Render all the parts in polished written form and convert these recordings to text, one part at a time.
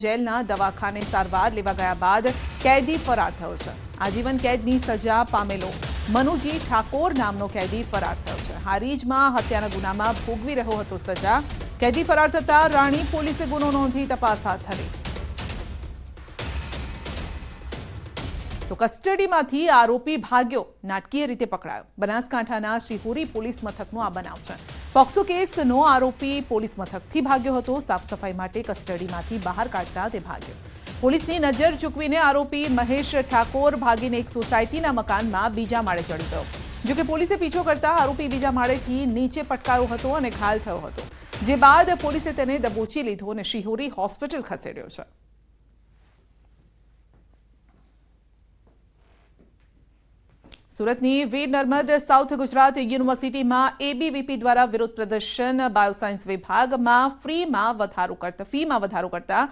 જેલના દવાખાને સારવાર લેવા ગયા બાદ કેદી ફરાર થયો છે। આજીવન કેદની સજા પામેલો મનુજી ઠાકોર નામનો કેદી ફરાર થયો છે। હારીજમાં હત્યાના ગુનામાં ભોગવી રહ્યો હતો સજા। કેદી ફરાર થતા રાણી પોલીસે ગુનો નોંધી તપાસ હાથ ધરી। તો કસ્ટડીમાંથી આરોપી ભાગ્યો, નાટકીય રીતે પકડાયો। બનાસકાંઠાના શિહોરી પોલીસ મથકનો આ બનાવ છે। પોક્સો કેસનો આરોપી પોલીસ મથકથી ભાગ્યો હતો। સાફ સફાઈ માટે કસ્ટડીમાંથી બહાર કાઢતા તે ભાગ્યો। પોલીસની નજર ચૂકવીને આરોપી મહેશ ઠાકોર ભાગીને એક સોસાયટીના મકાનમાં બીજા માળે ચડી ગયો। જો કે પોલીસે પીછો કરતા આરોપી બીજા માળેથી નીચે પટકાયો હતો અને ઘાયલ થયો હતો, જે બાદ પોલીસે તેને દબોચી લીધો અને શિહોરી હોસ્પિટલ ખસેડ્યો છે। સુરતની વીર નર્મદ સાઉથ ગુજરાત યુનિવર્સિટીમાં એબીવીપી દ્વારા વિરોધ પ્રદર્શન। બાયોસાયન્સ વિભાગમાં ફીમાં વધારો કરતા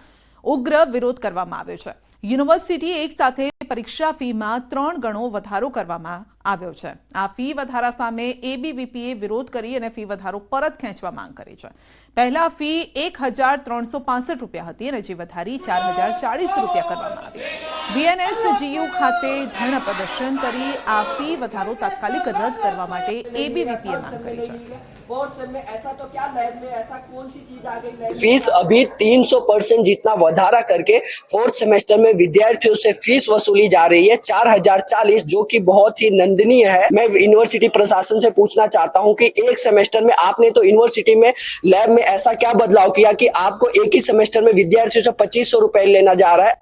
ઉગ્ર વિરોધ કરવામાં આવ્યો છે। યુનિવર્સિટી એક સાથે પરીક્ષા ફીમાં 3 ગણો વધારો કરવામાં આવ્યો છે। આ ફી વધારા સામે એબીવીપીએ વિરોધ કરી અને ફી વધારો પરત ખેંચવા માંગ કરી છે। પહેલા ફી 1365 રૂપિયા હતી અને જે વધારી 4040 રૂપિયા કરવામાં આવી। વીએનએસજીયુ ખાતે ધરણા પ્રદર્શન કરી આ ફી વધારો તાત્કાલિક રદ કરવા માટે એબીવીપીએ માંગ કરી છે। फीस अभी 300% जितना वधारा करके 4th सेमेस्टर में विद्यार्थियों से फीस वसूली जा रही है 4040, जो कि बहुत ही निंदनीय है। मैं यूनिवर्सिटी प्रशासन से पूछना चाहता हूं कि एक सेमेस्टर में आपने तो यूनिवर्सिटी में लैब में ऐसा क्या बदलाव किया कि आपको एक ही सेमेस्टर में विद्यार्थियों से 2500 रुपए लेना जा रहा है।